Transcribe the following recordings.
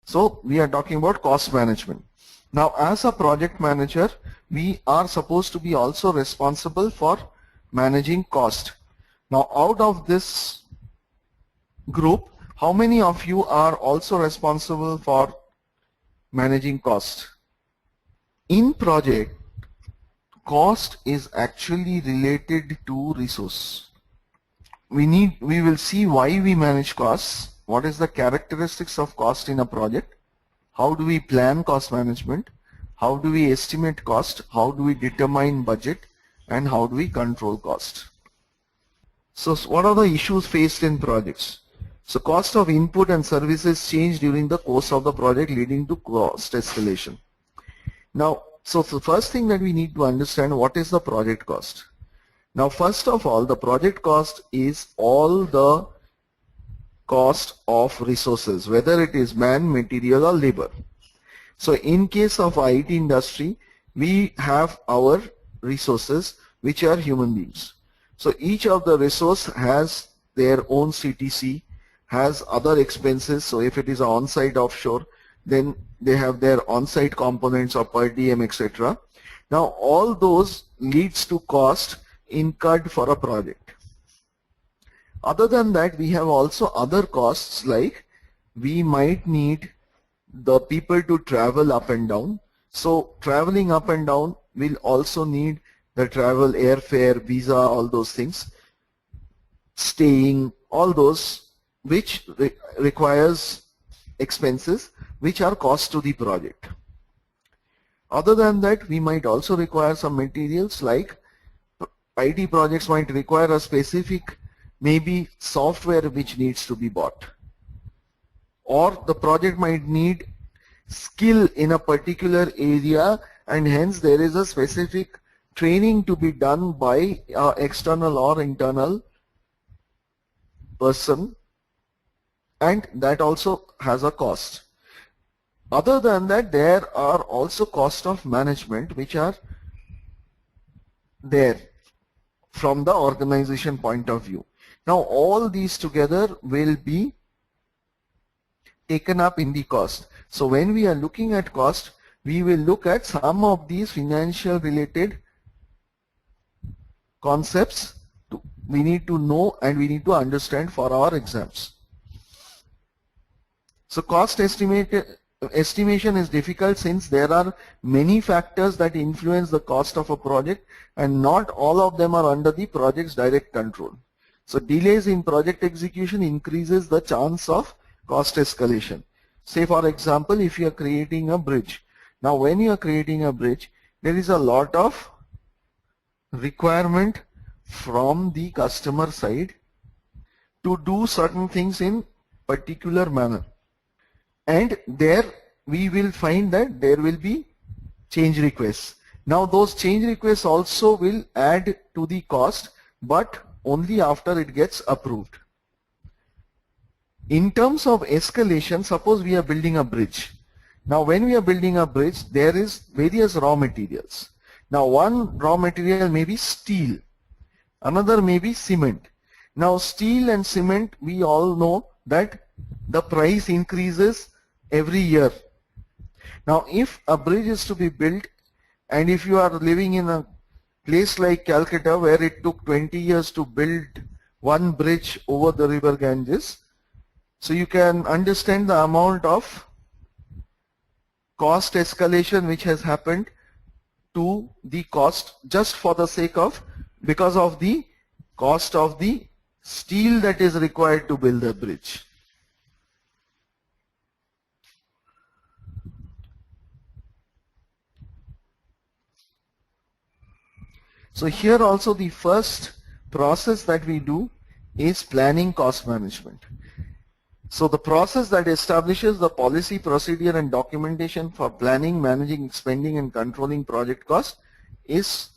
So we are talking about cost management. Now as a project manager, we are supposed to be also responsible for managing cost. Now out of this group, how many of you are also responsible for managing cost? In project, cost is actually related to resource. We will see why we manage costs, what is the characteristics of cost in a project, how do we plan cost management, how do we estimate cost, how do we determine budget, and how do we control cost. So what are the issues faced in projects? So cost of input and services change during the course of the project, leading to cost escalation. Now, so the first thing that we need to understand, what is the project cost? Now first of all, the project cost is all the cost of resources, whether it is man, material or labor. So in case of IT industry, we have our resources which are human beings. So each of the resource has their own CTC, has other expenses. So if it is on-site offshore, then they have their on-site components or per diem, etc. Now all those leads to cost incurred for a project. Other than that, we have also other costs, like we might need the people to travel up and down. So traveling up and down will also need the travel, airfare, visa, all those things, staying, all those which requires expenses which are cost to the project. Other than that, we might also require some materials, like IT projects might require a specific maybe software which needs to be bought, or the project might need skill in a particular area, and hence there is a specific training to be done by external or internal person, and that also has a cost. Other than that, there are also cost of management which are there from the organization point of view. Now all these together will be taken up in the cost. So when we are looking at cost, we will look at some of these financial related concepts we need to know and we need to understand for our exams. So cost estimation is difficult since there are many factors that influence the cost of a project, and not all of them are under the project's direct control. So delays in project execution increases the chance of cost escalation. Say for example, if you are creating a bridge. Now when you are creating a bridge, there is a lot of requirement from the customer side to do certain things in particular manner, and there we will find that there will be change requests. Now those change requests also will add to the cost, but only after it gets approved. In terms of escalation, suppose we are building a bridge. Now when we are building a bridge, there is various raw materials. Now one raw material may be steel, another may be cement. Now steel and cement, we all know that the price increases every year. Now if a bridge is to be built, and if you are living in a place like Calcutta where it took 20 years to build one bridge over the river Ganges, so you can understand the amount of cost escalation which has happened to the cost just for the sake of, because of the cost of the steel that is required to build the bridge. So here also the first process that we do is planning cost management. So the process that establishes the policy, procedure and documentation for planning, managing, spending and controlling project cost is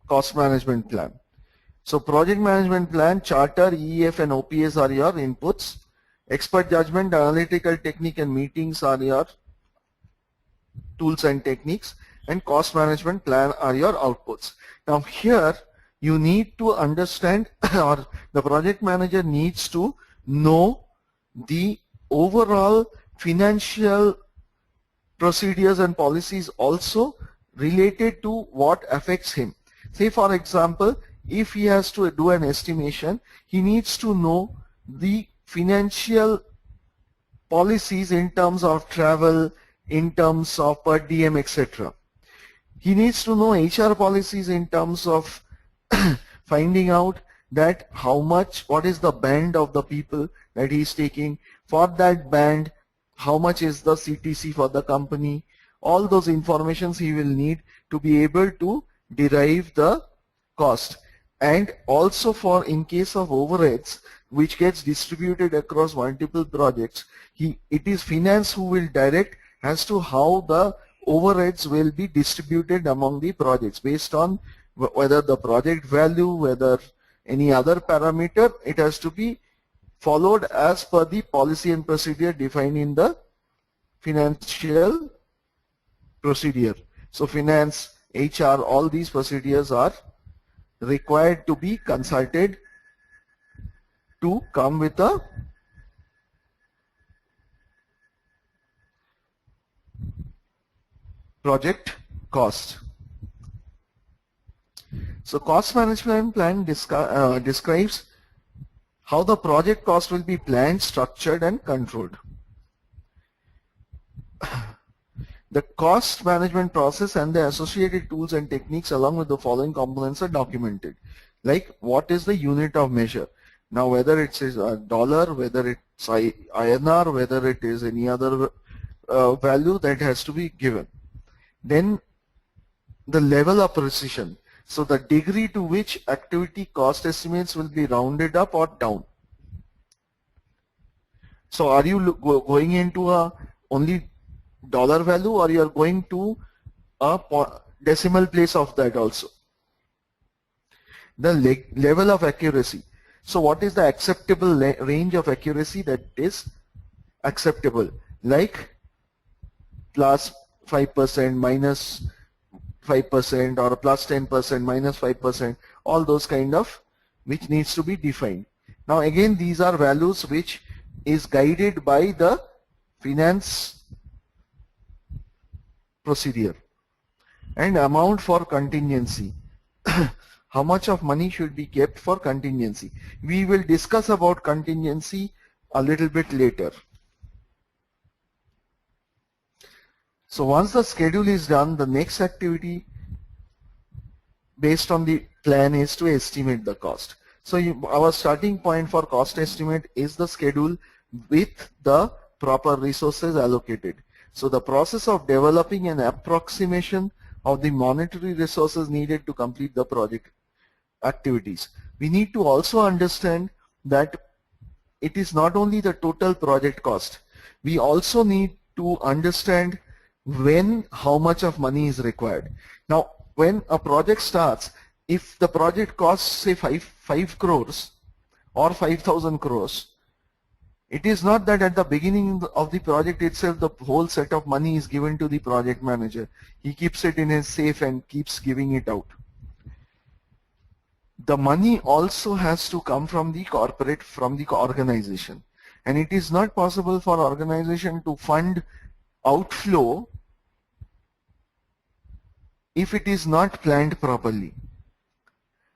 cost management plan. So project management plan, charter, EEF and OPS are your inputs. Expert judgment, analytical technique and meetings are your tools and techniques, and cost management plan are your outputs. Now here you need to understand, or the project manager needs to know the overall financial procedures and policies also related to what affects him. Say for example, if he has to do an estimation, he needs to know the financial policies in terms of travel, in terms of per diem, etc. He needs to know HR policies in terms of finding out that how much, what is the band of the people that he is taking. For that band, how much is the CTC for the company. All those informations he will need to be able to derive the cost. And also for in case of overheads which gets distributed across multiple projects, it is finance who will direct as to how the overheads will be distributed among the projects based on whether the project value, whether any other parameter. It has to be followed as per the policy and procedure defined in the financial procedure. So finance, HR, all these procedures are required to be consulted to come with a project cost. So cost management plan describes how the project cost will be planned, structured and controlled. The cost management process and the associated tools and techniques along with the following components are documented. Like what is the unit of measure? Now whether it is a dollar, whether it's INR, whether it is any other value that has to be given. Then the level of precision. So the degree to which activity cost estimates will be rounded up or down. So are you going into a only dollar value, or you are going to a decimal place of that also? The level of accuracy. So what is the acceptable range of accuracy that is acceptable? Like plus 5%, minus 5%, or plus 10%, minus 5%, all those kind of which needs to be defined. Now again, these are values which is guided by the finance procedure. And amount for contingency. How much of money should be kept for contingency? We will discuss about contingency a little bit later. So once the schedule is done, the next activity based on the plan is to estimate the cost. So our starting point for cost estimate is the schedule with the proper resources allocated. So the process of developing an approximation of the monetary resources needed to complete the project activities. We need to also understand that it is not only the total project cost. We also need to understand when how much of money is required. Now when a project starts, if the project costs say 5 crores or 5,000 crores, it is not that at the beginning of the project itself the whole set of money is given to the project manager. He keeps it in his safe and keeps giving it out. The money also has to come from the corporate, from the organization, and it is not possible for organization to fund outflow if it is not planned properly.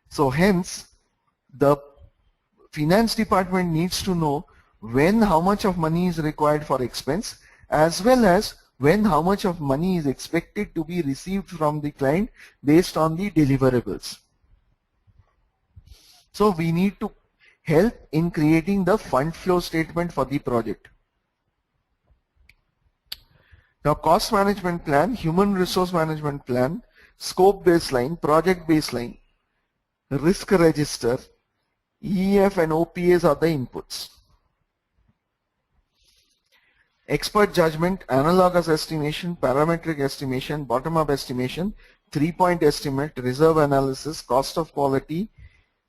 So hence the finance department needs to know when how much of money is required for expense, as well as when how much of money is expected to be received from the client based on the deliverables. So we need to help in creating the fund flow statement for the project. Now cost management plan, human resource management plan, scope baseline, project baseline, risk register, EF and OPAs are the inputs. Expert judgment, analogous estimation, parametric estimation, bottom-up estimation, 3-point estimate, reserve analysis, cost of quality,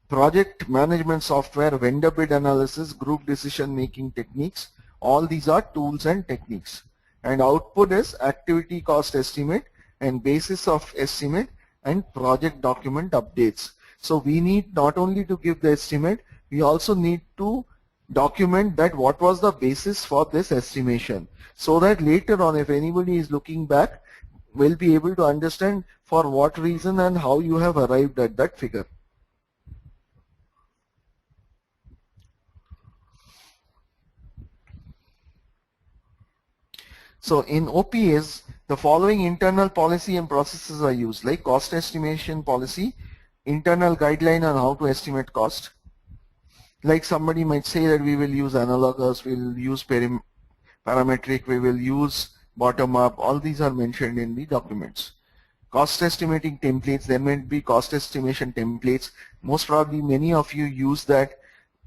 project management software, vendor bid analysis, group decision making techniques. All these are tools and techniques. And output is activity cost estimate and basis of estimate and project document updates. So we need not only to give the estimate, we also need to document that what was the basis for this estimation, so that later on if anybody is looking back, will be able to understand for what reason and how you have arrived at that figure. So in OPS, the following internal policy and processes are used, like cost estimation policy, internal guideline on how to estimate cost. Like somebody might say that we will use analogous, we will use parametric, we will use bottom up, all these are mentioned in the documents. Cost estimating templates, there may be cost estimation templates. Most probably many of you use that.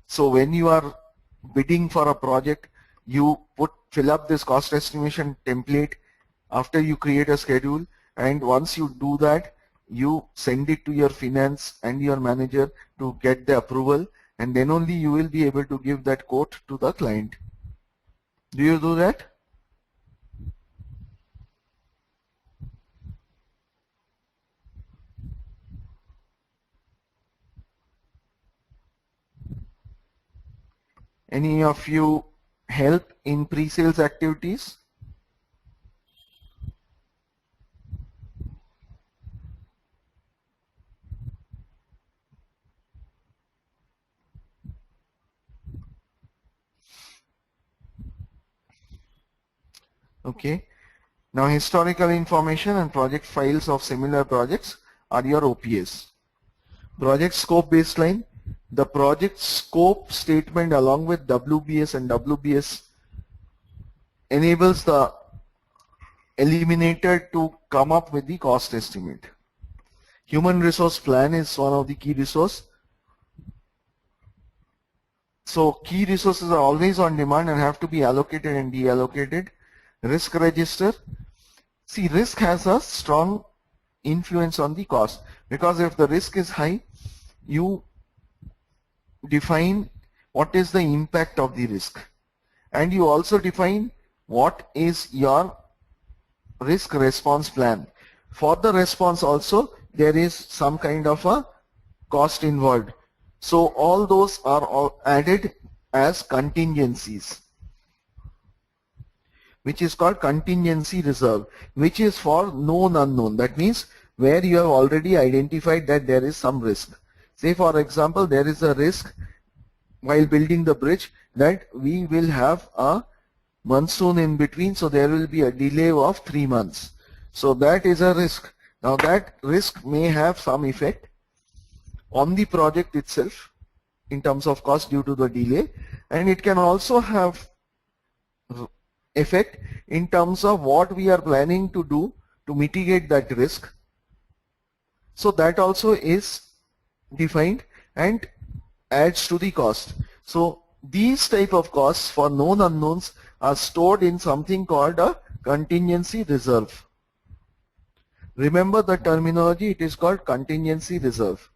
So when you are bidding for a project, you fill up this cost estimation template after you create a schedule, and once you do that, you send it to your finance and your manager to get the approval, and then only you will be able to give that quote to the client. Do you do that? Any of you help in pre-sales activities? Okay. Now historical information and project files of similar projects are your OPS. Project scope baseline. The project scope statement along with WBS and WBS enables the eliminator to come up with the cost estimate. Human resource plan is one of the key resource. So key resources are always on demand and have to be allocated and deallocated. Risk register. See, risk has a strong influence on the cost, because if the risk is high, you define what is the impact of the risk, and you also define what is your risk response plan. For the response also there is some kind of a cost involved. So all those are all added as contingencies, which is called contingency reserve, which is for known unknown. That means where you have already identified that there is some risk. Say for example, there is a risk while building the bridge that we will have a monsoon in between, so there will be a delay of 3 months. So that is a risk. Now that risk may have some effect on the project itself in terms of cost due to the delay, and it can also have effect in terms of what we are planning to do to mitigate that risk. So that also is defined and adds to the cost. So these type of costs for known unknowns are stored in something called a contingency reserve. Remember the terminology, it is called contingency reserve.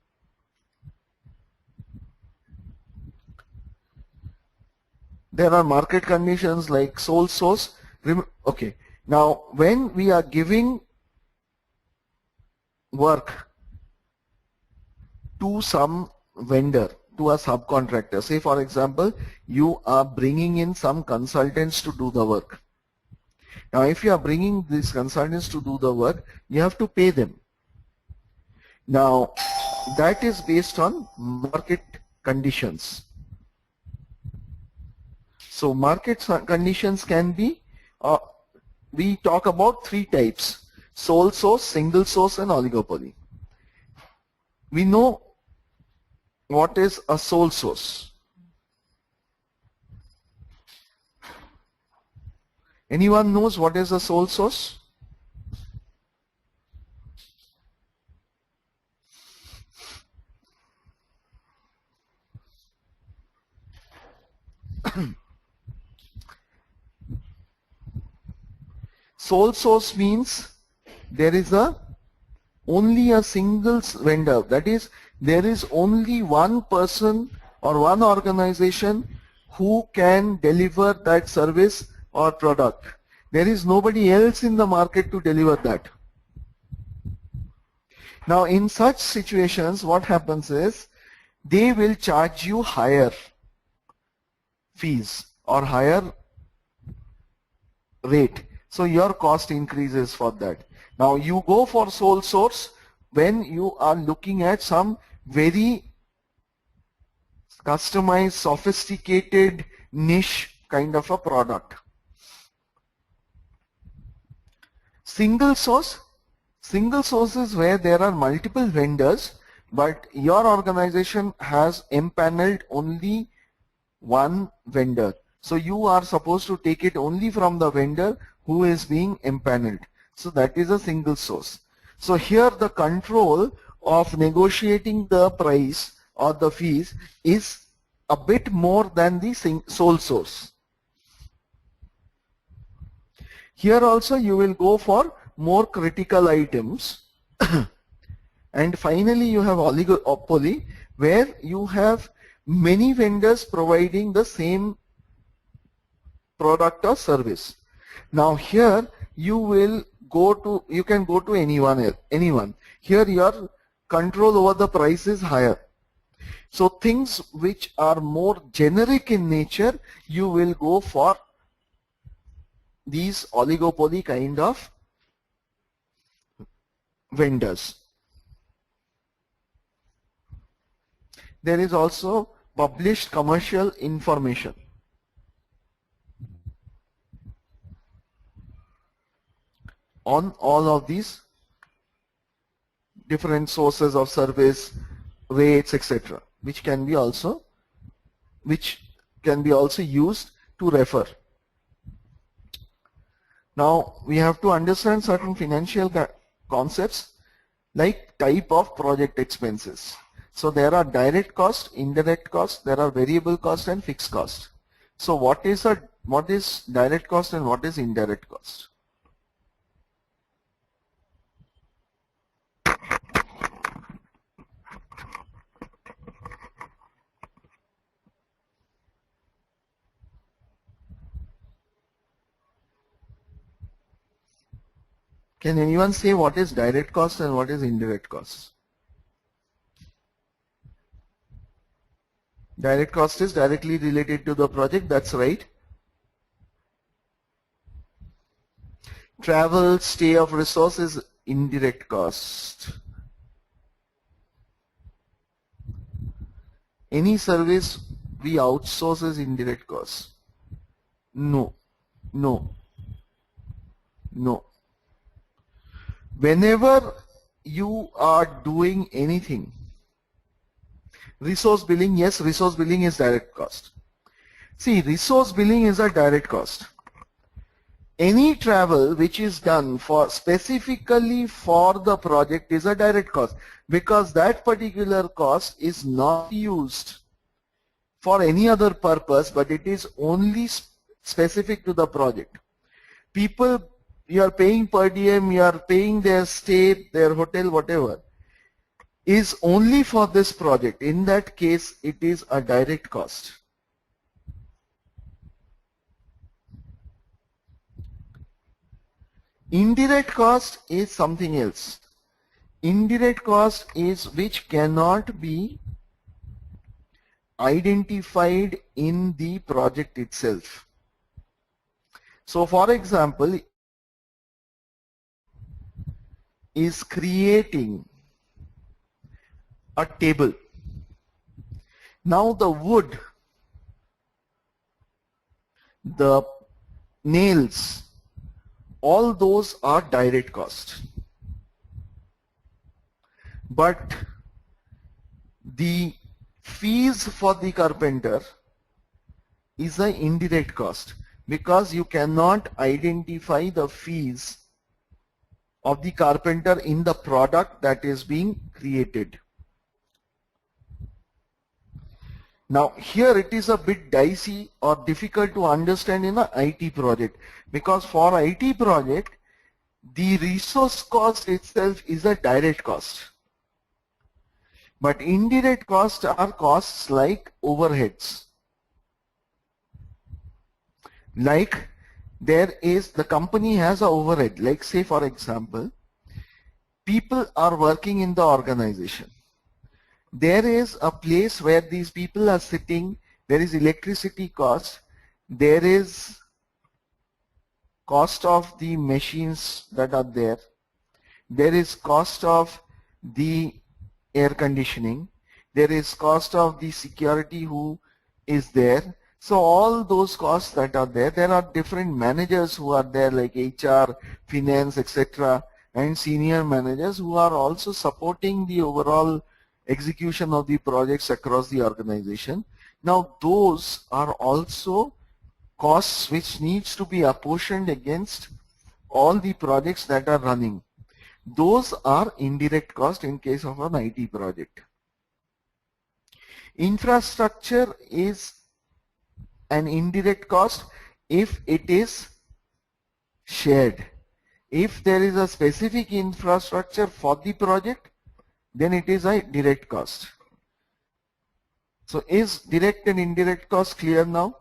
There are market conditions like sole source. Okay, now when we are giving work to some vendor, to a subcontractor, say for example you are bringing in some consultants to do the work. Now if you are bringing these consultants to do the work, you have to pay them. Now that is based on market conditions. So market conditions can be, we talk about 3 types: sole source, single source and oligopoly. We know what is a sole source. Anyone knows what is a sole source? Sole source means there is only a single vendor. That is, there is only one person or one organization who can deliver that service or product. There is nobody else in the market to deliver that. Now in such situations what happens is they will charge you higher. fees or higher rate. So your cost increases for that. Now you go for sole source when you are looking at some very customized, sophisticated, niche kind of a product. Single source is where there are multiple vendors, but your organization has empaneled only one vendor. So you are supposed to take it only from the vendor who is being empaneled. So that is a single source. So here the control of negotiating the price or the fees is a bit more than the sole source. Here also you will go for more critical items. And finally you have oligopoly, where you have many vendors providing the same product or service. Now here you can go to anyone. Here your control over the price is higher. So things which are more generic in nature, you will go for these oligopoly kind of vendors. There is also published commercial information. On all of these different sources of service, rates, etc., which can be also used to refer. Now we have to understand certain financial concepts like type of project expenses. So there are direct cost, indirect cost, there are variable cost and fixed cost. So what is direct cost and what is indirect cost? Can anyone say what is direct cost and what is indirect cost? Direct cost is directly related to the project, that's right. Travel, stay of resource is indirect cost. Any service we outsource is indirect cost. No. Whenever you are doing anything, resource billing, yes, resource billing is direct cost. See, resource billing is a direct cost. Any travel which is done specifically for the project is a direct cost, because that particular cost is not used for any other purpose, but it is only specific to the project. People, you are paying per diem, you are paying their stay, their hotel, whatever, is only for this project. In that case, it is a direct cost. Indirect cost is something else. Indirect cost is which cannot be identified in the project itself. So for example, is creating a table. Now the wood, the nails, all those are direct cost. But the fees for the carpenter is an indirect cost, because you cannot identify the fees of the carpenter in the product that is being created. Now here it is a bit dicey or difficult to understand in an IT project, because for IT project the resource cost itself is a direct cost. But indirect costs are costs like overheads. Like the company has an overhead, like say for example, people are working in the organization. There is a place where these people are sitting there is electricity cost, there is cost of the machines that are there, there is cost of the air conditioning, there is cost of the security who is there. So all those costs that are there, there are different managers who are there like HR, finance, etc., and senior managers who are also supporting the overall execution of the projects across the organization. Now those are also costs which needs to be apportioned against all the projects that are running. Those are indirect costs in case of an IT project. Infrastructure is an indirect cost if it is shared. If there is a specific infrastructure for the project, then it is a direct cost. So is direct and indirect cost clear now?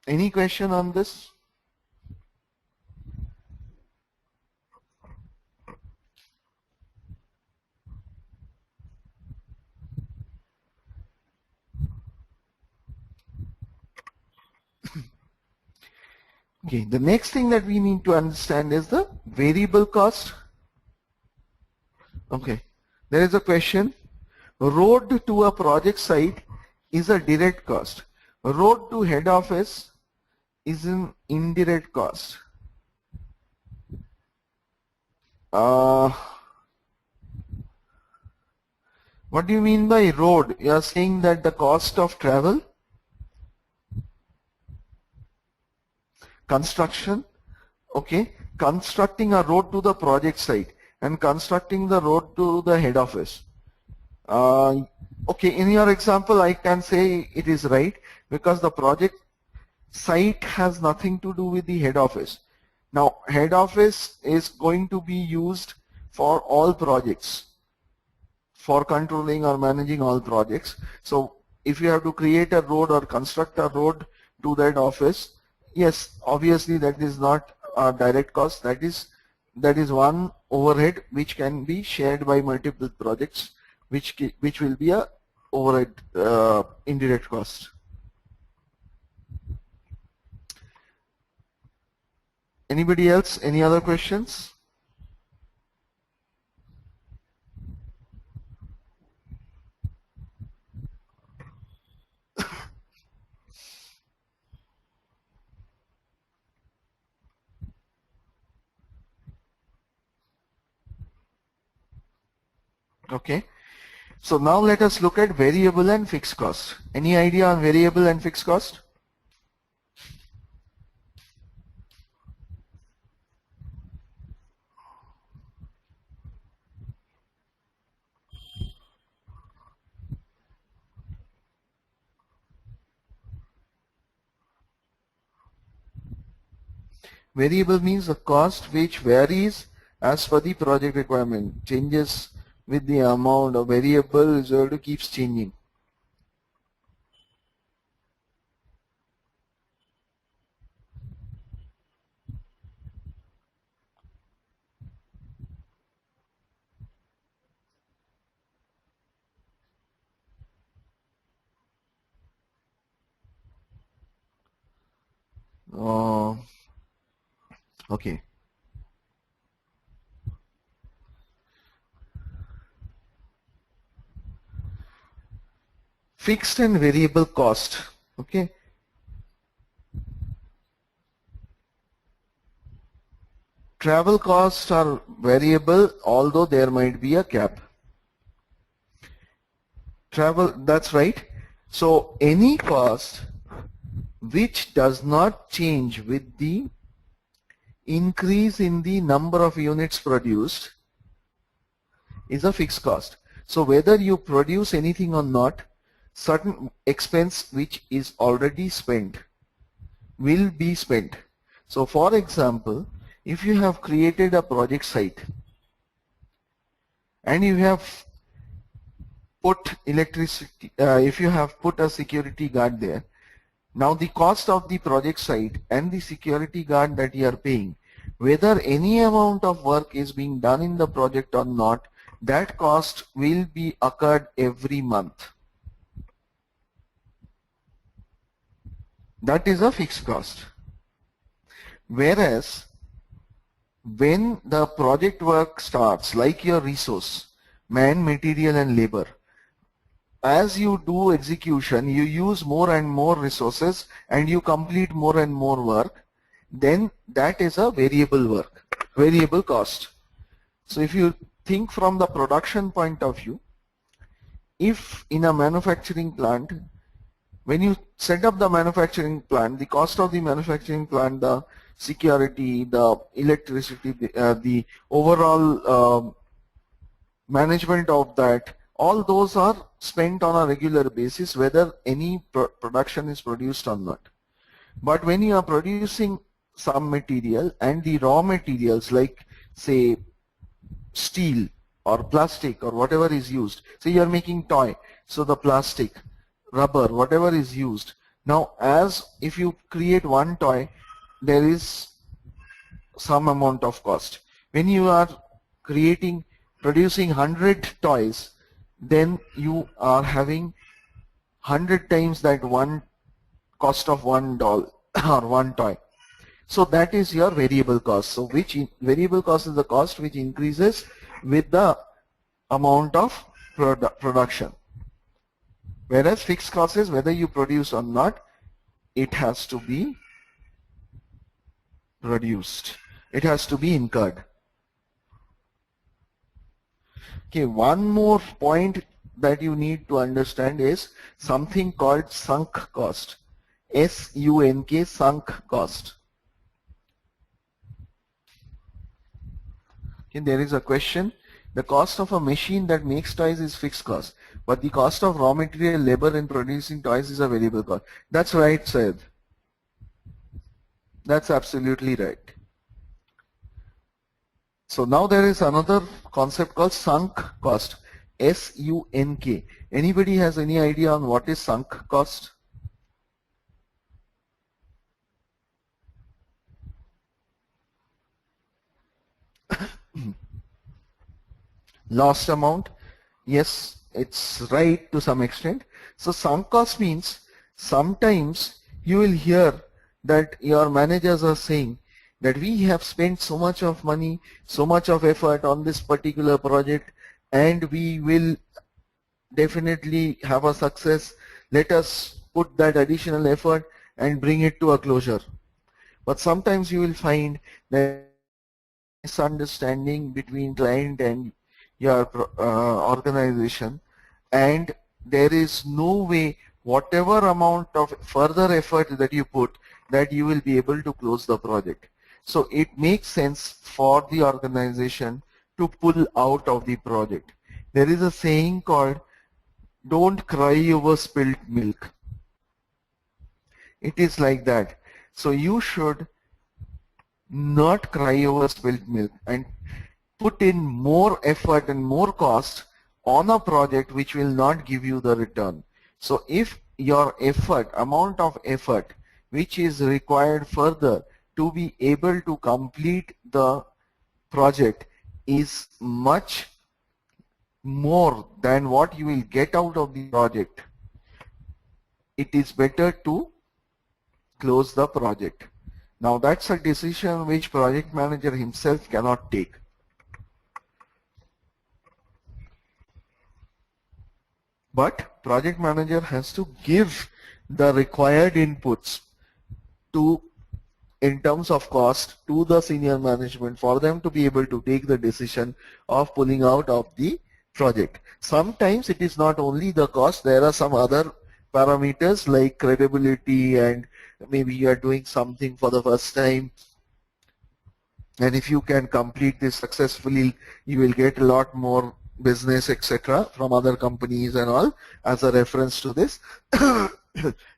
Any question on this? Okay, the next thing that we need to understand is the variable cost. Okay, there is a question. Road to a project site is a direct cost. Road to head office is an indirect cost. What do you mean by road? You are saying that the cost of travel, construction, okay, constructing a road to the project site and constructing the road to the head office. Okay, in your example I can say it is right because the project site has nothing to do with the head office. Now head office is going to be used for all projects, for controlling or managing all projects. So if you have to create a road or construct a road to that office, yes, obviously that is not a direct cost. That is one overhead which can be shared by multiple projects, which will be a overhead indirect cost. Anybody else? Any other questions? Okay. So now let us look at variable and fixed cost. Any idea on variable and fixed cost? Variable means the cost which varies as per the project requirement, changes with the amount. Of variable is equal to keeps changing. Okay. Fixed and variable cost. Okay. Travel costs are variable, although there might be a cap. Travel, that's right. So any cost which does not change with the increase in the number of units produced is a fixed cost. So whether you produce anything or not, certain expense which is already spent will be spent. So for example, if you have created a project site and you have put electricity, if you have put a security guard there, now the cost of the project site and the security guard that you are paying, whether any amount of work is being done in the project or not, that cost will be occurred every month. That is a fixed cost. Whereas when the project work starts, like your resource, man, material and labor, as you do execution, you use more and more resources and you complete more and more work, then that is a variable work, variable cost. So if you think from the production point of view, if in a manufacturing plant, when you set up the manufacturing plant, the cost of the manufacturing plant, the security, the electricity, the overall management of that, all those are spent on a regular basis whether any production is produced or not. But when you are producing some material and the raw materials like say steel or plastic or whatever is used, say you are making toy, so the plastic, rubber, whatever is used. Now as if you create one toy, there is some amount of cost. When you are producing 100 toys, then you are having 100 times that one cost of one doll or one toy. So that is your variable cost. So variable cost is the cost which increases with the amount of production. Whereas fixed cost is whether you produce or not, it has to be produced. It has to be incurred. Okay, one more point that you need to understand is something called sunk cost. S-U-N-K, sunk cost. Okay, there is a question. The cost of a machine that makes toys is fixed cost, but the cost of raw material, labor in producing toys is a variable cost. That's right, Syed. That's absolutely right. So now there is another concept called sunk cost. S-U-N-K. Anybody has any idea on what is sunk cost? Lost amount? Yes, it's right to some extent. So sunk cost means sometimes you will hear that your managers are saying that we have spent so much of money, so much of effort on this particular project, and we will definitely have a success. Let us put that additional effort and bring it to a closure. But sometimes you will find that misunderstanding between client and your organization, and there is no way whatever amount of further effort that you put that you will be able to close the project. So it makes sense for the organization to pull out of the project. There is a saying called don't cry over spilled milk. It is like that. So you should not cry over spilled milk and put in more effort and more cost on a project which will not give you the return. So if your amount of effort which is required further to be able to complete the project is much more than what you will get out of the project, it is better to close the project. Now that's a decision which project manager himself cannot take. But project manager has to give the required inputs to in terms of cost to the senior management for them to be able to take the decision of pulling out of the project. Sometimes it is not only the cost, there are some other parameters like credibility, and maybe you are doing something for the first time, and if you can complete this successfully, you will get a lot more business, etc., from other companies and all as a reference to this.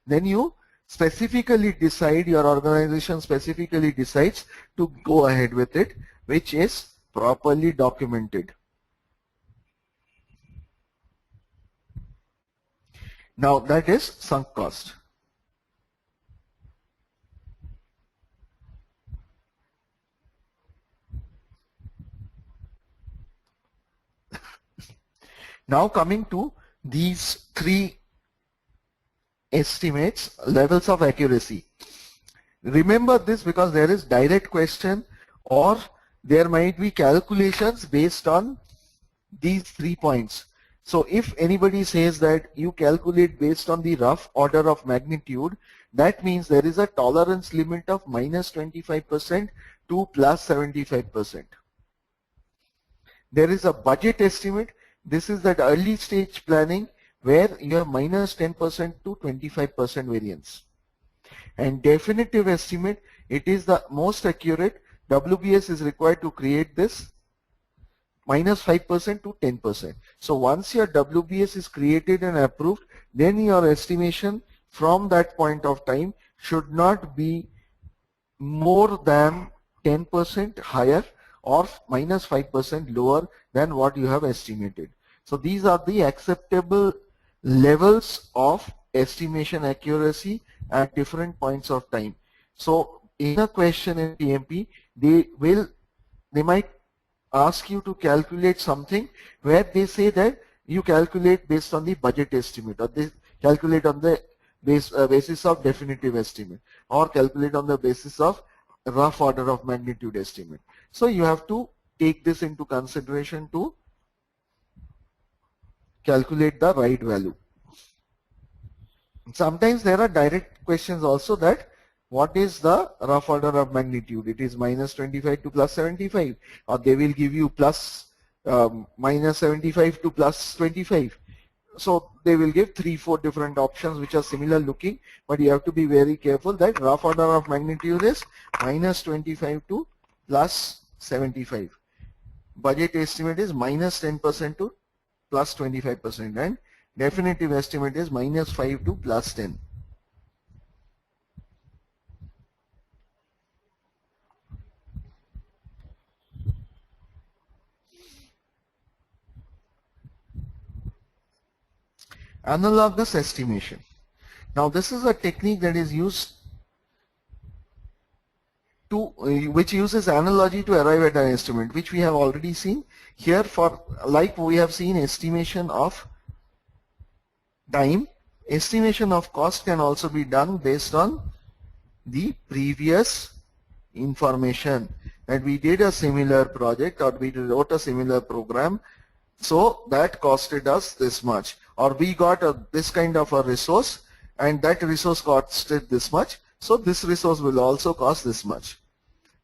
Then you specifically decide, your organization specifically decides to go ahead with it, which is properly documented. Now that is sunk cost. Now coming to these three estimates, levels of accuracy. Remember this because there is direct question or there might be calculations based on these 3 points. So if anybody says that you calculate based on the rough order of magnitude, that means there is a tolerance limit of minus 25% to plus 75%. There is a budget estimate. This is that early stage planning where you have minus 10% to 25% variance. And definitive estimate, it is the most accurate. WBS is required to create this minus 5% to 10%. So once your WBS is created and approved, then your estimation from that point of time should not be more than 10% higher or minus 5% lower than what you have estimated. So these are the acceptable levels of estimation accuracy at different points of time. So in a question in PMP, they might ask you to calculate something where they say that you calculate based on the budget estimate, or they calculate on the basis of definitive estimate, or calculate on the basis of rough order of magnitude estimate. So you have to take this into consideration to calculate the right value. Sometimes there are direct questions also that what is the rough order of magnitude? It is minus 25 to plus 75, or they will give you plus minus 75 to plus 25. So they will give 3-4 different options which are similar looking, but you have to be very careful that rough order of magnitude is minus 25 to plus 75. Budget estimate is minus 10% to plus 25%, and definitive estimate is minus 5 to plus 10. Analogous estimation. Now this is a technique that is used to which uses analogy to arrive at an estimate, which we have already seen here. For like we have seen estimation of time, estimation of cost can also be done based on the previous information that we did a similar project or we wrote a similar program, so that costed us this much, or we got this kind of a resource and that resource costed this much, so this resource will also cost this much.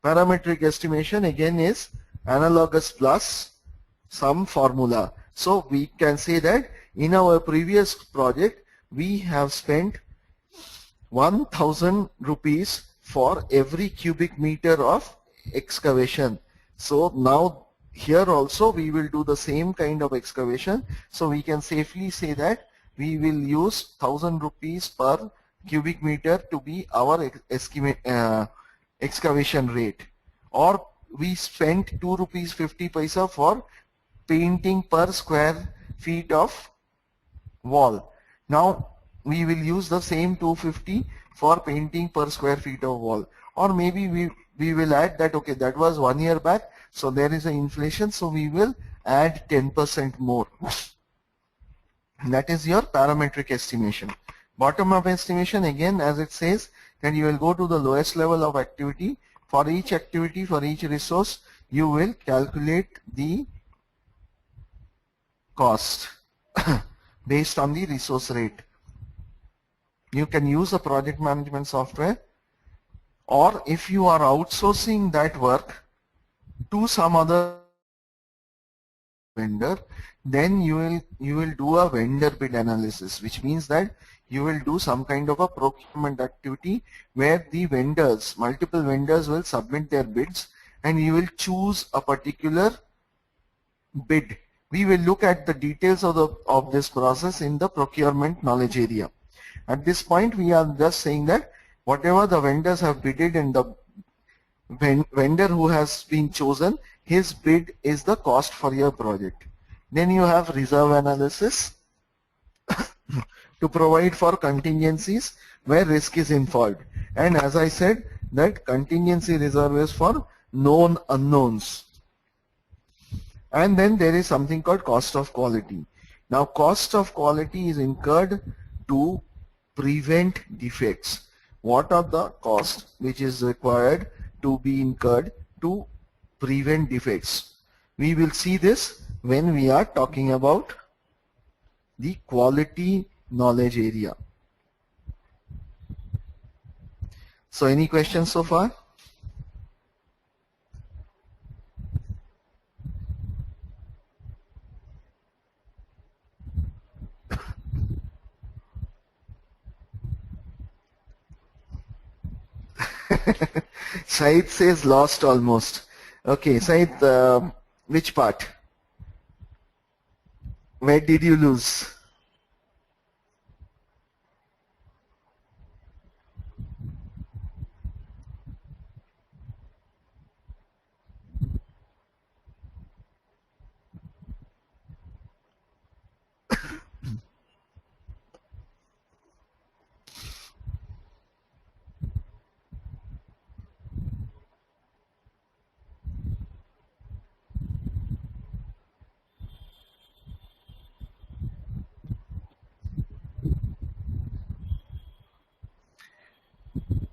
Parametric estimation again is analogous plus some formula. So we can say that in our previous project we have spent 1000 rupees for every cubic meter of excavation. So now here also we will do the same kind of excavation. So we can safely say that we will use 1000 rupees per cubic meter to be our excavation rate, or we spent 2 rupees 50 paisa for painting per square feet of wall. Now we will use the same 250 for painting per square feet of wall, or maybe we will add that, okay, that was 1 year back, so there is an inflation, so we will add 10% more. That is your parametric estimation. Bottom-up estimation, again, as it says, that you will go to the lowest level of activity. For each activity, for each resource, you will calculate the cost based on the resource rate. You can use a project management software, or if you are outsourcing that work to some other vendor, then you will do a vendor bid analysis, which means that you will do some kind of a procurement activity where the vendors, multiple vendors will submit their bids and you will choose a particular bid. We will look at the details of this process in the procurement knowledge area. At this point we are just saying that whatever the vendors have bidded and the vendor who has been chosen, his bid is the cost for your project. Then you have reserve analysis to provide for contingencies where risk is involved. And as I said, that contingency reserve is for known unknowns. And then there is something called cost of quality. Now cost of quality is incurred to prevent defects. What are the costs which is required to be incurred to prevent defects? We will see this when we are talking about the quality knowledge area. So any questions so far? Said says lost almost. Okay, Said, which part? Where did you lose?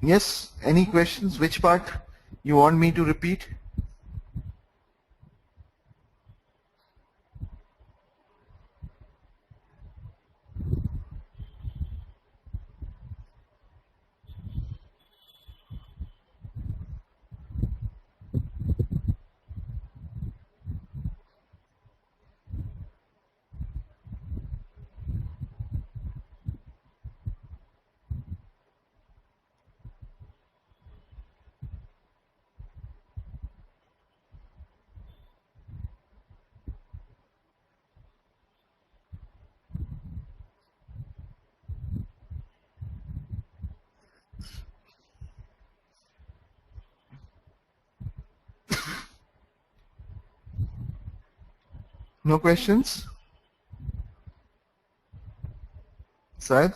Yes, any questions? Which part you want me to repeat? No questions? Said?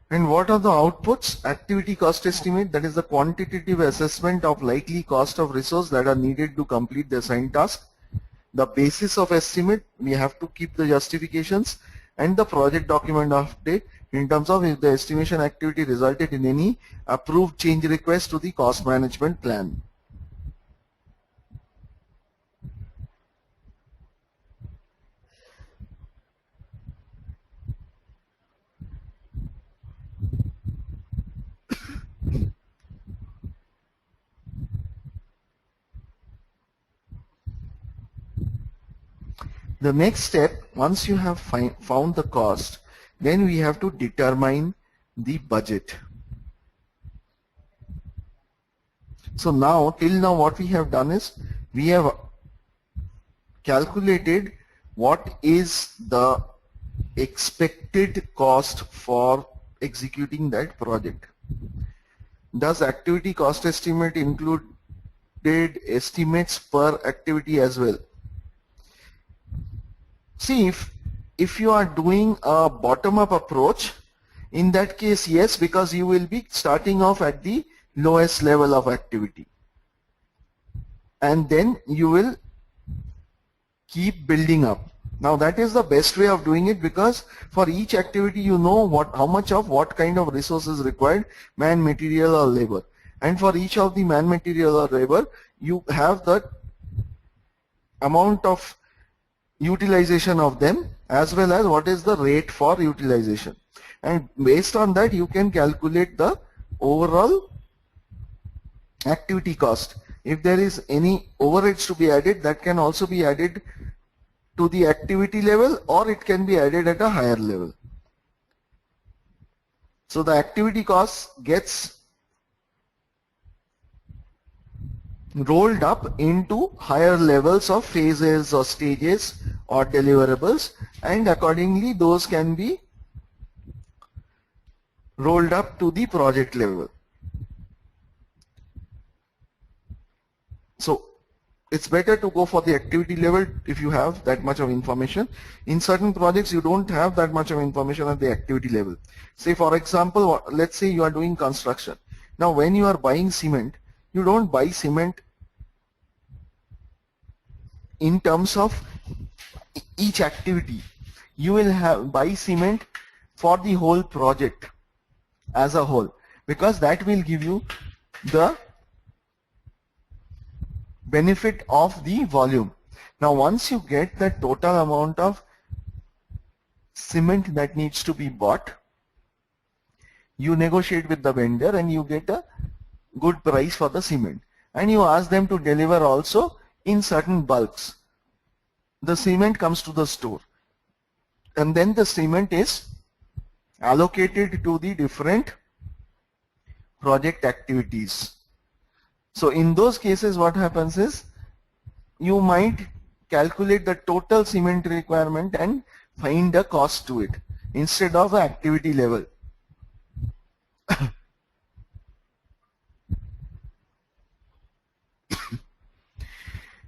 And what are the outputs? Activity cost estimate, that is the quantitative assessment of likely cost of resource that are needed to complete the assigned task. The basis of estimate, we have to keep the justifications, and the project document update in terms of if the estimation activity resulted in any approved change request to the cost management plan. The next step, once you have found the cost, then we have to determine the budget. So now, till now what we have done is, we have calculated what is the expected cost for executing that project. Does activity cost estimate include estimates per activity as well? See, if you are doing a bottom-up approach, in that case, yes, because you will be starting off at the lowest level of activity. And then you will keep building up. Now that is the best way of doing it, because for each activity you know how much of what kind of resources required, man, material or labor. And for each of the man, material or labor, you have the amount of utilization of them as well as what is the rate for utilization, and based on that you can calculate the overall activity cost. If there is any overheads to be added, that can also be added to the activity level, or it can be added at a higher level. So the activity cost gets rolled up into higher levels of phases or stages or deliverables, and accordingly those can be rolled up to the project level. So it's better to go for the activity level if you have that much of information. In certain projects, you don't have that much of information at the activity level. Say, for example, let's say you are doing construction. Now, when you are buying cement, you don't buy cement in terms of each activity. You will buy cement for the whole project as a whole, because that will give you the benefit of the volume. Now, once you get the total amount of cement that needs to be bought, you negotiate with the vendor and you get a good price for the cement, and you ask them to deliver also in certain bulks. The cement comes to the store, and then the cement is allocated to the different project activities. So in those cases, what happens is you might calculate the total cement requirement and find a cost to it instead of an activity level.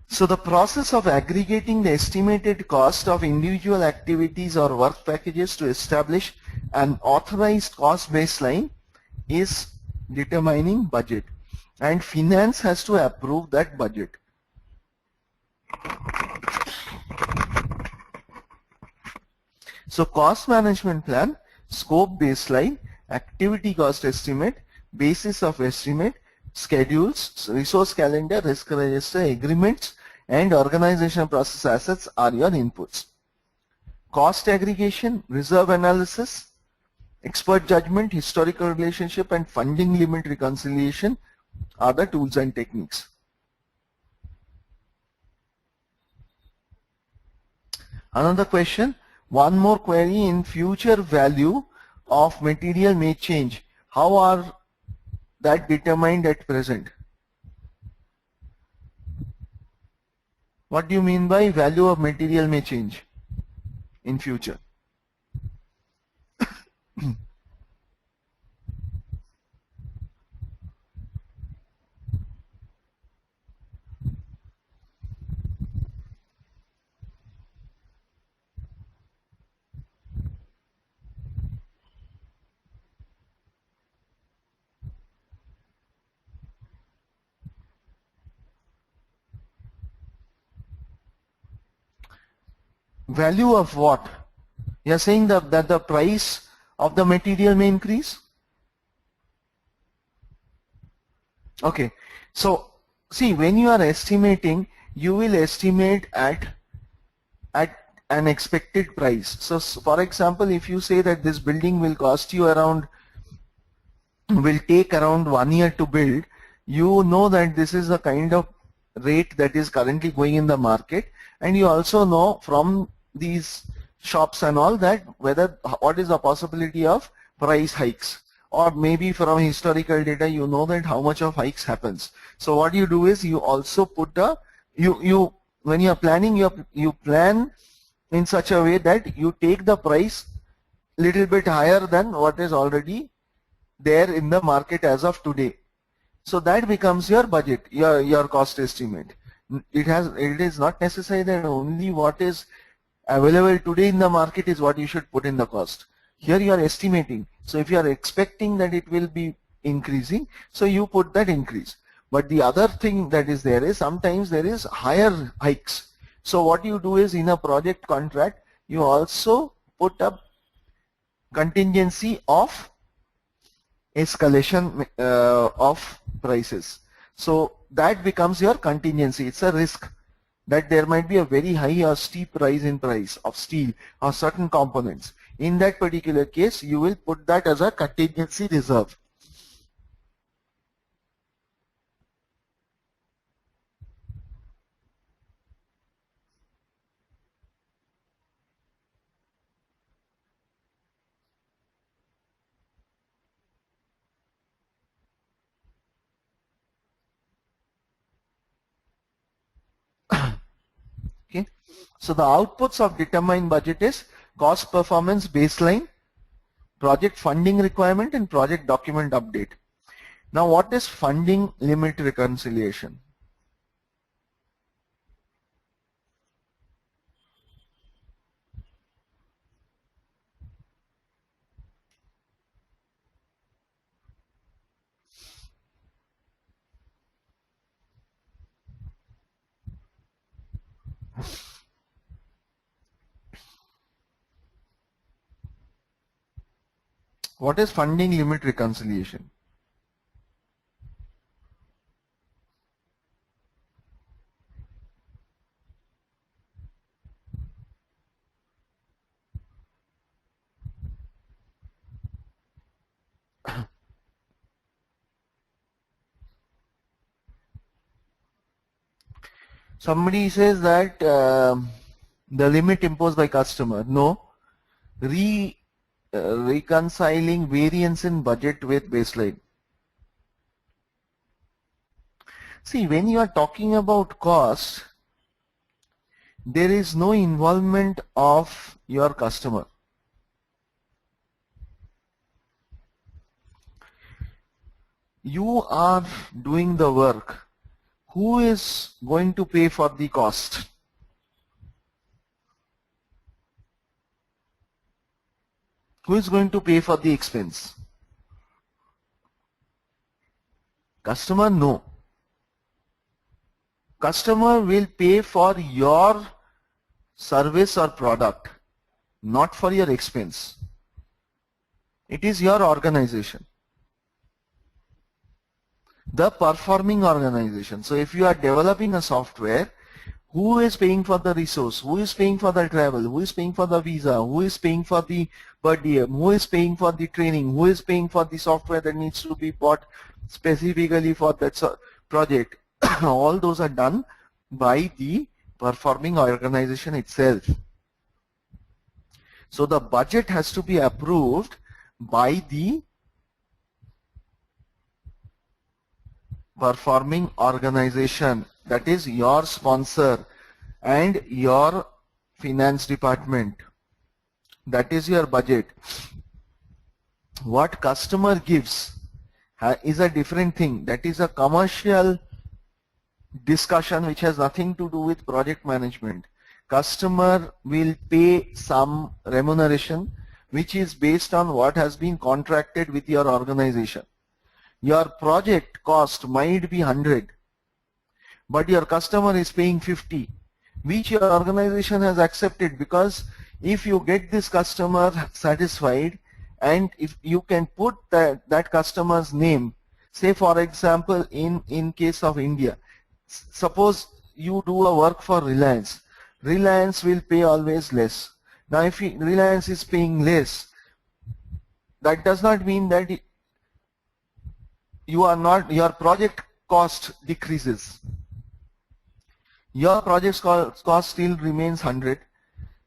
So the process of aggregating the estimated cost of individual activities or work packages to establish an authorized cost baseline is determining budget, and finance has to approve that budget. So cost management plan, scope baseline, activity cost estimate, basis of estimate, schedules, resource calendar, risk register, agreements, and organization process assets are your inputs. Cost aggregation, reserve analysis, expert judgment, historical relationship, and funding limit reconciliation are the tools and techniques. Another question, one more query, in future value of material may change. How are that determined at present? What do you mean by value of material may change in future? Value of what? You are saying that the price of the material may increase? Okay. So, see, when you are estimating, you will estimate at an expected price. So, for example, if you say that this building will cost you around, will take around 1 year to build, you know that this is the kind of rate that is currently going in the market, and you also know from these shops and all that what is the possibility of price hikes, or maybe from historical data you know that how much of hikes happens. So what you do is you also put a when you are planning, you plan in such a way that you take the price little bit higher than what is already there in the market as of today. So that becomes your budget, your cost estimate. It is not necessary that only what is available today in the market is what you should put in the cost. Here you are estimating. So if you are expecting that it will be increasing, so you put that increase. But the other thing that is there is sometimes there is higher hikes. So what you do is in a project contract, you also put up contingency of escalation of prices. So that becomes your contingency. It's a risk that there might be a very high or steep rise in price of steel or certain components. In that particular case, you will put that as a contingency reserve. Okay, so the outputs of determined budget is cost performance baseline, project funding requirement, and project document update. Now what is funding limit reconciliation? What is funding limit reconciliation? Somebody says that the limit imposed by customer. No, reconciling variance in budget with baseline. See, when you are talking about cost, there is no involvement of your customer. You are doing the work. Who is going to pay for the cost? Who is going to pay for the expense? Customer? No. Customer will pay for your service or product, not for your expense. It is your organization, the performing organization. So if you are developing a software, who is paying for the resource? Who is paying for the travel? Who is paying for the visa? Who is paying for the per diem? Who is paying for the training? Who is paying for the software that needs to be bought specifically for that project? All those are done by the performing organization itself. So the budget has to be approved by the performing organization, that is your sponsor and your finance department. That is your budget. What customer gives is a different thing. That is a commercial discussion which has nothing to do with project management. Customer will pay some remuneration which is based on what has been contracted with your organization. Your project cost might be 100, but your customer is paying 50, which your organization has accepted, because if you get this customer satisfied and if you can put that customer's name, say for example in case of India, suppose you do a work for Reliance. Reliance will pay always less. Now if Reliance is paying less, that does not mean that your project cost decreases. Your project cost still remains 100.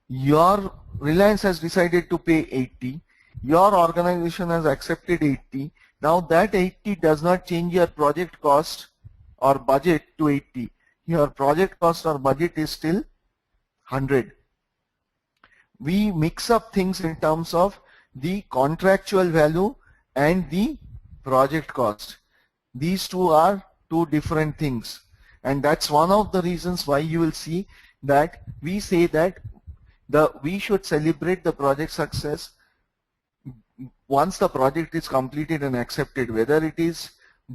Your Reliance has decided to pay 80. Your organization has accepted 80. Now that 80 does not change your project cost or budget to 80. Your project cost or budget is still 100. We mix up things in terms of the contractual value and the project cost. These two are two different things, and that's one of the reasons why you will see that we say that we should celebrate the project success once the project is completed and accepted, whether it is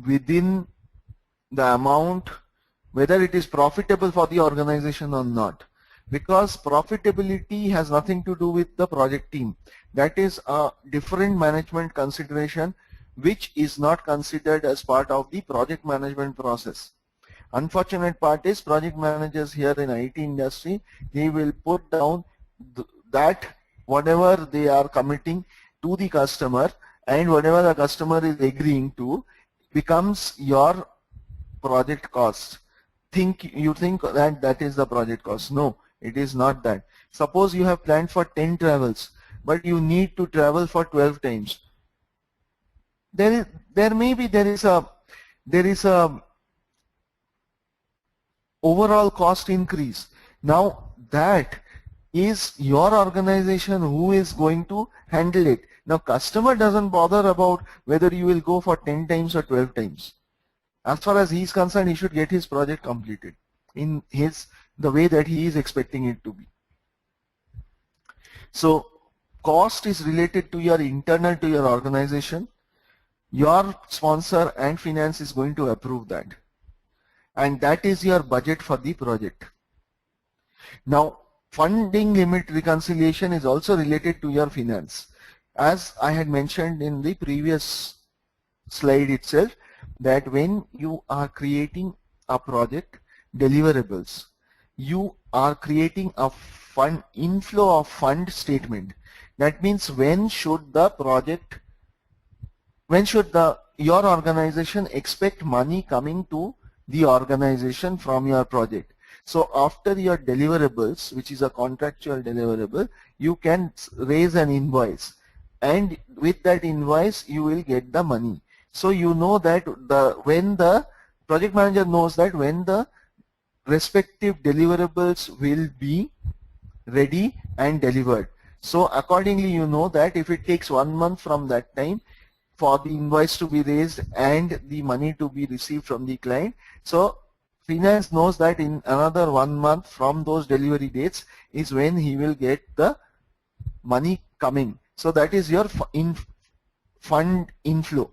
within the amount, whether it is profitable for the organization or not, because profitability has nothing to do with the project team. That is a different management consideration which is not considered as part of the project management process. Unfortunate part is project managers here in IT industry, they will put down that whatever they are committing to the customer and whatever the customer is agreeing to becomes your project cost. You think that is the project cost. No, it is not that. Suppose you have planned for 10 travels, but you need to travel for 12 times. There is a overall cost increase. Now that is your organization who is going to handle it. Now customer doesn't bother about whether you will go for 10 times or 12 times. As far as he is concerned, he should get his project completed in the way that he is expecting it to be. So cost is related to your internal to your organization. Your sponsor and finance is going to approve that, and that is your budget for the project. Now funding limit reconciliation is also related to your finance, as I had mentioned in the previous slide itself, that when you are creating a project deliverables, you are creating a fund inflow of fund statement. That means when should the your organization expect money coming to the organization from your project. So after your deliverables, which is a contractual deliverable, you can raise an invoice, and with that invoice you will get the money. So you know that when the project manager knows that when the respective deliverables will be ready and delivered. So accordingly, you know that if it takes 1 month from that time for the invoice to be raised and the money to be received from the client, so finance knows that in another 1 month from those delivery dates is when he will get the money coming. So that is your fund inflow.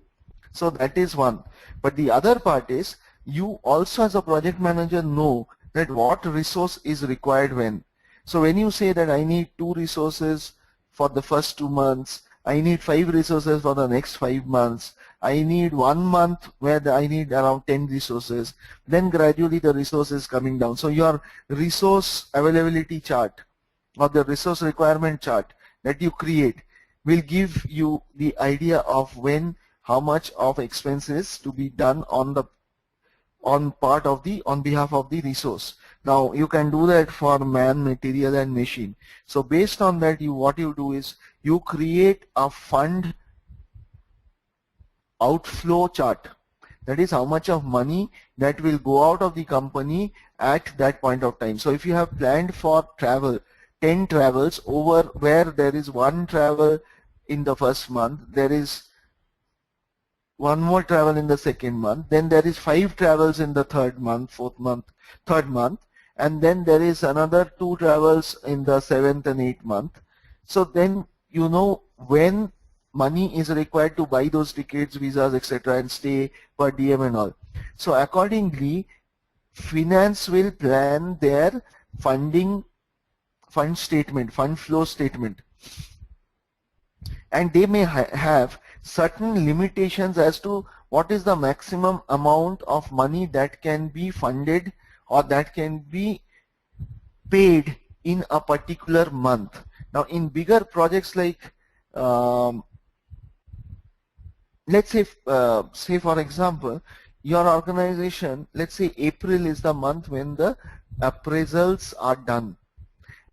So that is one. But the other part is, you also as a project manager know that what resource is required when. So when you say that I need 2 resources for the first 2 months, I need 5 resources for the next 5 months, I need 1 month where I need around 10 resources, then gradually the resource is coming down. So your resource availability chart or the resource requirement chart that you create will give you the idea of when, how much of expenses to be done on behalf of the resource. Now you can do that for man, material and machine. So based on that, what you do is you create a fund outflow chart. That is how much of money that will go out of the company at that point of time. So if you have planned for travel, 10 travels, over where there is 1 travel in the first month, there is 1 more travel in the second month, then there is 5 travels in the third month, third month, and then there is another 2 travels in the 7th and 8th month. So then you know when money is required to buy those tickets, visas, etc., and stay per diem and all. So accordingly, finance will plan their fund flow statement, and they may have certain limitations as to what is the maximum amount of money that can be funded or that can be paid in a particular month. Now in bigger projects like let's say for example, your organization, let's say April is the month when the appraisals are done,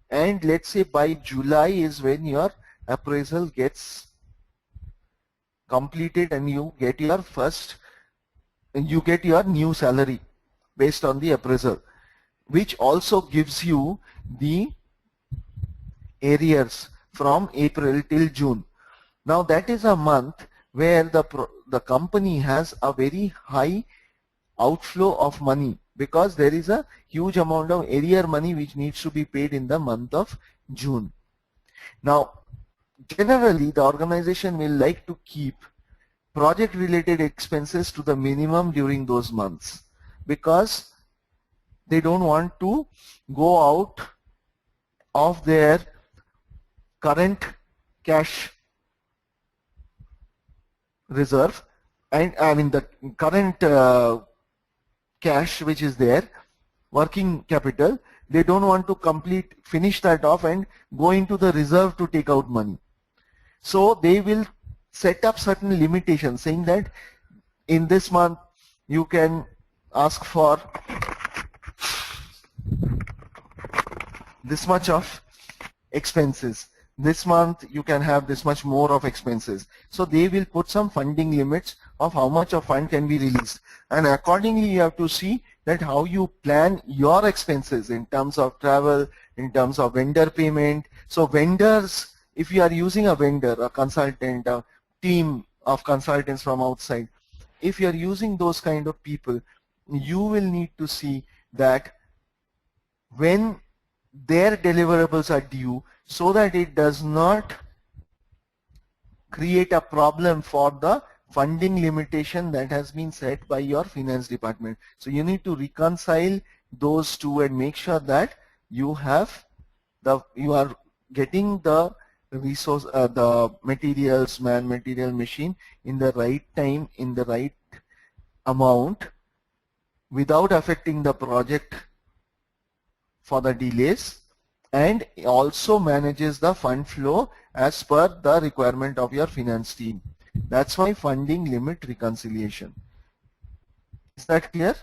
and let's say by July is when your appraisal gets completed and you get your new salary based on the appraisal, which also gives you the arrears from April till June. Now that is a month where the company has a very high outflow of money, because there is a huge amount of arrear money which needs to be paid in the month of June. Now generally the organization will like to keep project related expenses to the minimum during those months, because they don't want to go out of their current cash reserve, and I mean the current cash which is there, working capital. They don't want to finish that off and go into the reserve to take out money. So they will set up certain limitations saying that in this month you can ask for this much of expenses, this month you can have this much more of expenses. So they will put some funding limits of how much of fund can be released, and accordingly you have to see that how you plan your expenses in terms of travel, in terms of vendor payment. So vendors, if you are using a vendor, a consultant, a team of consultants from outside, if you are using those kind of people, you will need to see that when their deliverables are due, so that it does not create a problem for the funding limitation that has been set by your finance department. So you need to reconcile those two and make sure that you are getting the resource, the materials, man, material, machine in the right time, in the right amount, without affecting the project for the delays, and also manages the fund flow as per the requirement of your finance team. That's why funding limit reconciliation. Is that clear?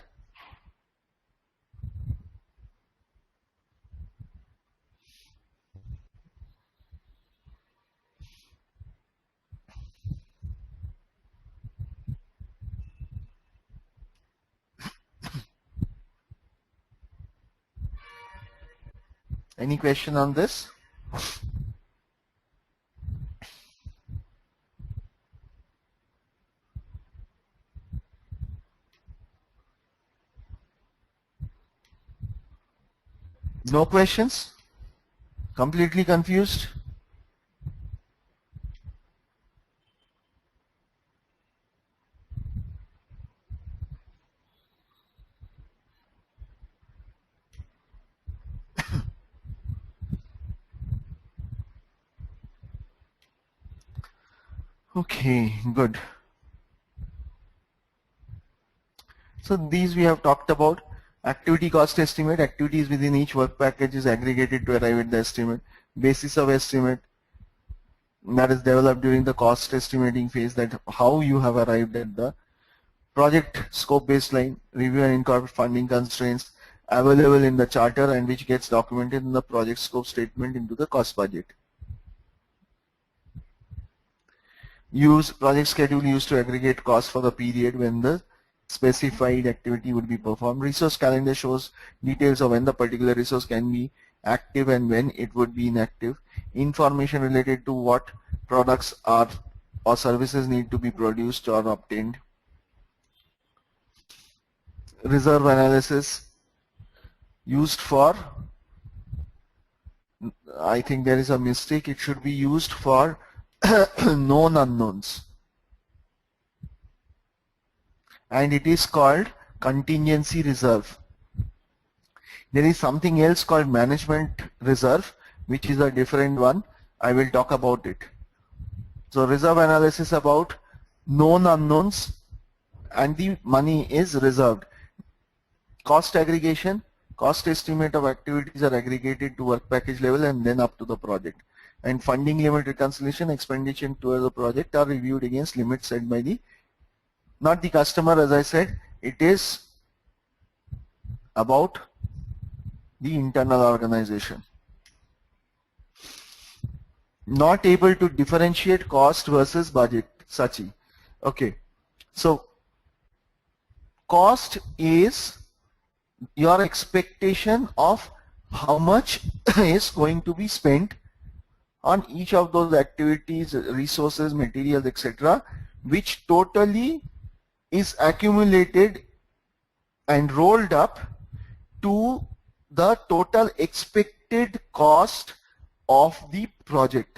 Any question on this? No questions? Completely confused? Okay, good. So these we have talked about. Activity cost estimate, activities within each work package is aggregated to arrive at the estimate. Basis of estimate, that is developed during the cost estimating phase, that how you have arrived at the project scope baseline, review and incorporate funding constraints available in the charter and which gets documented in the project scope statement into the cost budget. Use project schedule used to aggregate costs for the period when the specified activity would be performed. Resource calendar shows details of when the particular resource can be active and when it would be inactive. Information related to what products are or services need to be produced or obtained. Reserve analysis used for, I think there is a mistake, it should be used for known unknowns, and it is called contingency reserve. There is something else called management reserve, which is a different one. I will talk about it. So reserve analysis about known unknowns, and the money is reserved. Cost aggregation, cost estimate of activities are aggregated to work package level and then up to the project. And funding limit reconciliation, expenditure towards the project are reviewed against limits set by the, not the customer, as I said, it is about the internal organization. Not able to differentiate cost versus budget, Sachi. Okay, so cost is your expectation of how much is going to be spent on each of those activities, resources, materials, etc., which totally is accumulated and rolled up to the total expected cost of the project.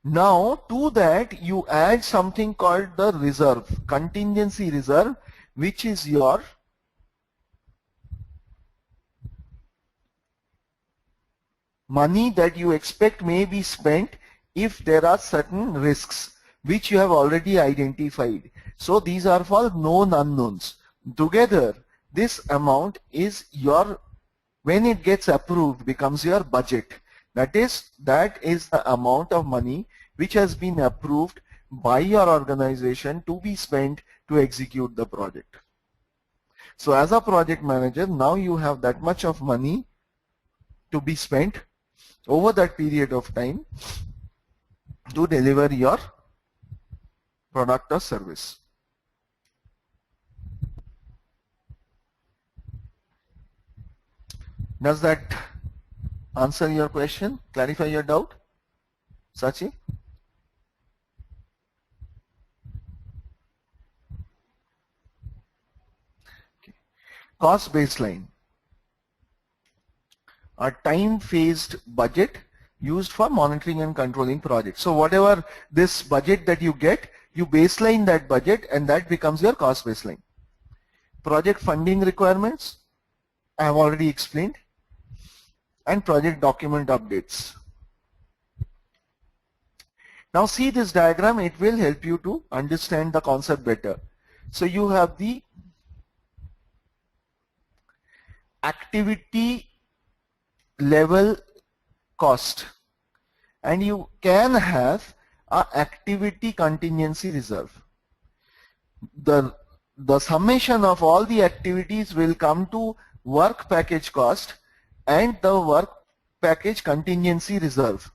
Now to that you add something called the reserve, contingency reserve, which is your money that you expect may be spent if there are certain risks which you have already identified. So these are for known unknowns. Together this amount is your, when it gets approved, becomes your budget. That is the amount of money which has been approved by your organization to be spent to execute the project. So as a project manager, now you have that much of money to be spent over that period of time to deliver your product or service. Does that answer your question? Clarify your doubt? Sachi? Okay. Cost baseline. A time-phased budget used for monitoring and controlling projects. So whatever this budget that you get, you baseline that budget and that becomes your cost baseline. Project funding requirements, I have already explained. and project document updates. Now see this diagram, it will help you to understand the concept better. So you have the activity level cost, and you can have a activity contingency reserve. The summation of all the activities will come to work package cost and the work package contingency reserve.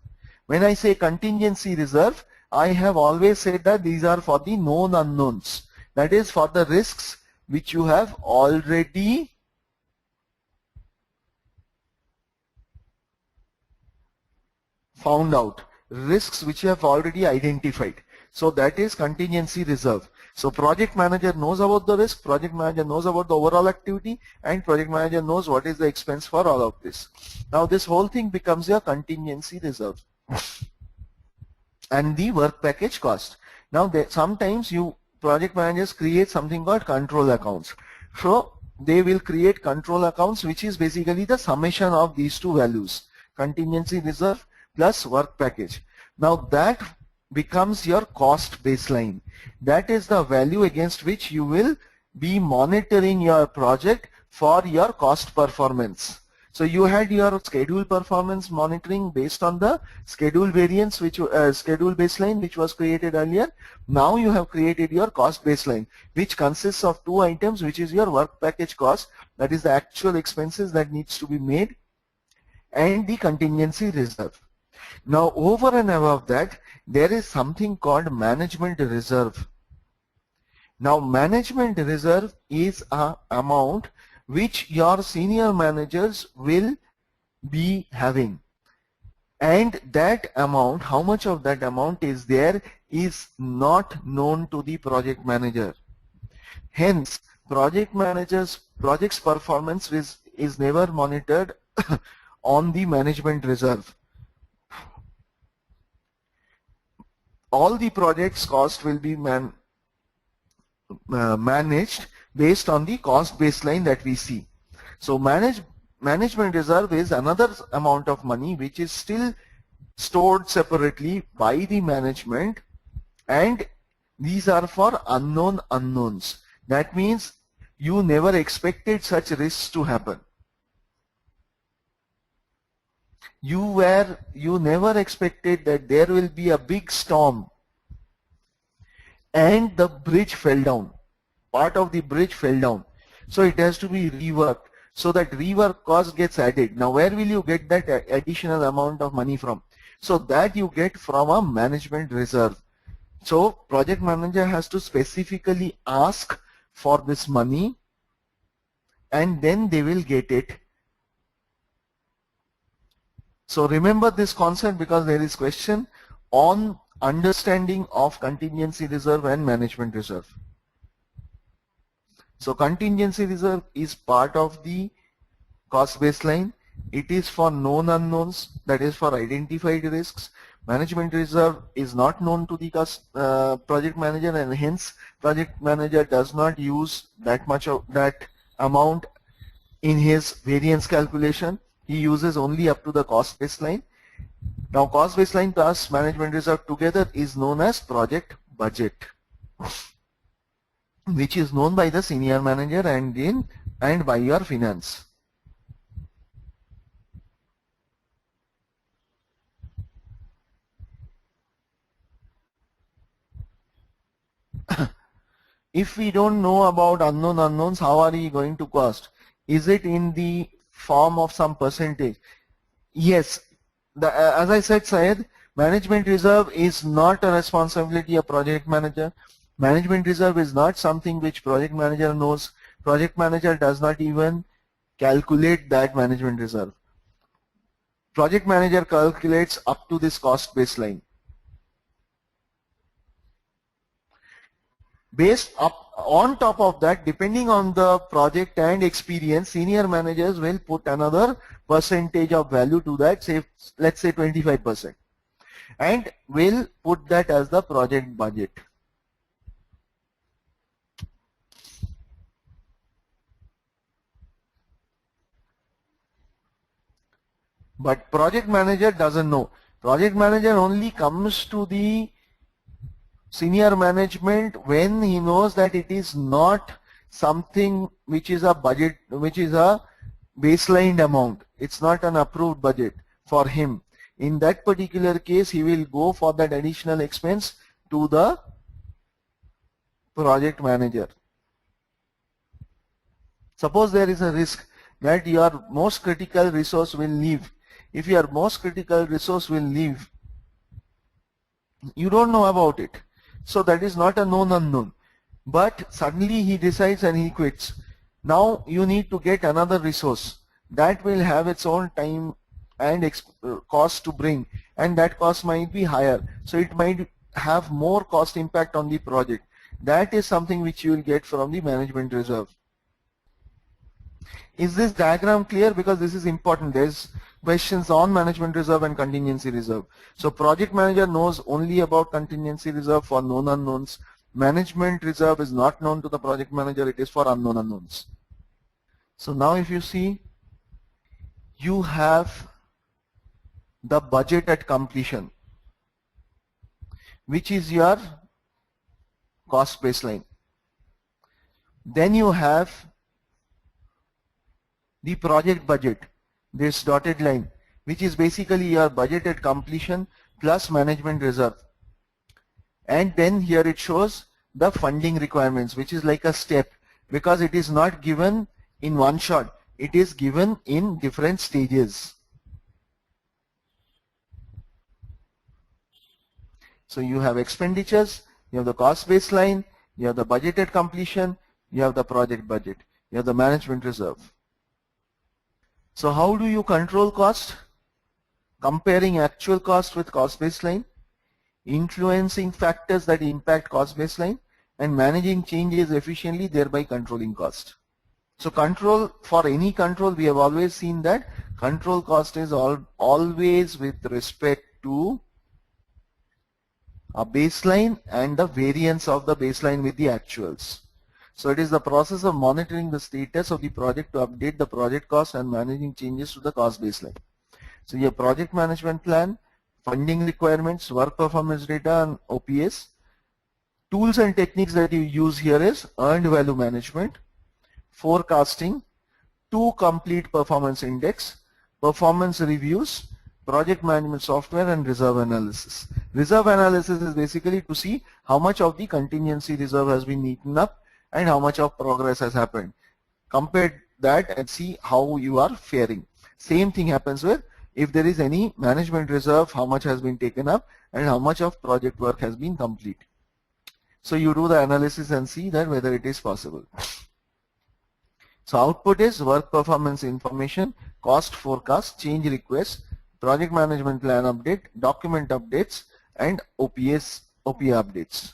When I say contingency reserve, I have always said that these are for the known unknowns. That is for the risks which you have already found out, risks which you have already identified. So that is contingency reserve. So project manager knows about the risk, project manager knows about the overall activity, and project manager knows what is the expense for all of this. Now this whole thing becomes your contingency reserve and the work package cost. Now sometimes you project managers create something called control accounts. So they will create control accounts, which is basically the summation of these two values, contingency reserve plus work package. Now that becomes your cost baseline. That is the value against which you will be monitoring your project for your cost performance. So you had your schedule performance monitoring based on the schedule variance, which schedule baseline, which was created earlier. Now you have created your cost baseline, which consists of two items, which is your work package cost, that is the actual expenses that needs to be made, and the contingency reserve. Now over and above that, there is something called management reserve. Now management reserve is an amount which your senior managers will be having, and that amount, how much of that amount is there, is not known to the project manager. Hence project's performance is never monitored on the management reserve. All the project's cost will be managed based on the cost baseline that we see. So management reserve is another amount of money which is still stored separately by the management, and these are for unknown unknowns. That means you never expected such risks to happen. You never expected that there will be a big storm and the bridge fell down. Part of the bridge fell down. So it has to be reworked. So that rework cost gets added. Now where will you get that additional amount of money from? So that you get from a management reserve. So project manager has to specifically ask for this money, and then they will get it. So remember this concept, because there is question on understanding of contingency reserve and management reserve. So contingency reserve is part of the cost baseline. It is for known unknowns, that is for identified risks. Management reserve is not known to the project manager, and hence project manager does not use that much of that amount in his variance calculation. He uses only up to the cost baseline. Now cost baseline plus management reserve together is known as project budget, which is known by the senior manager and by your finance. If we don't know about unknown unknowns, how are we going to cost? Is it in the form of some percentage? Yes. As I said, Syed, management reserve is not a responsibility of project manager. Management reserve is not something which project manager knows. Project manager does not even calculate that management reserve. Project manager calculates up to this cost baseline. Based up on top of that, depending on the project and experience, senior managers will put another percentage of value to that, say let's say 25%, and will put that as the project budget. But project manager doesn't know. Project manager only comes to the senior management when he knows that it is not something which is a budget, which is a baseline amount. It's not an approved budget for him. In that particular case, he will go for that additional expense to the project manager. Suppose there is a risk that your most critical resource will leave. If your most critical resource will leave, you don't know about it. So that is not a known unknown. But suddenly he decides and he quits. Now you need to get another resource. That will have its own time and cost to bring, and that cost might be higher. So it might have more cost impact on the project. That is something which you will get from the management reserve. Is this diagram clear? Because this is important. There's questions on management reserve and contingency reserve. So project manager knows only about contingency reserve for known unknowns. Management reserve is not known to the project manager. It is for unknown unknowns. So now if you see, you have the budget at completion, which is your cost baseline. Then you have the project budget, this dotted line, which is basically your budget at completion plus management reserve. And then here it shows the funding requirements, which is like a step, because it is not given in one shot. It is given in different stages. So you have expenditures, you have the cost baseline, you have the budget at completion, you have the project budget, you have the management reserve. So how do you control cost? Comparing actual cost with cost baseline, influencing factors that impact cost baseline, and managing changes efficiently, thereby controlling cost. So control, for any control, we have always seen that control cost is always with respect to a baseline and the variance of the baseline with the actuals. So it is the process of monitoring the status of the project to update the project cost and managing changes to the cost baseline. So your project management plan, funding requirements, work performance data, and OPS. Tools and techniques that you use here is earned value management, forecasting, 2 complete performance index, performance reviews, project management software, and reserve analysis. Reserve analysis is basically to see how much of the contingency reserve has been eaten up and how much of progress has happened. Compare that and see how you are faring. Same thing happens with if there is any management reserve, how much has been taken up and how much of project work has been complete. So you do the analysis and see that whether it is possible. So output is work performance information, cost forecast, change request, project management plan update, document updates, and OPA updates.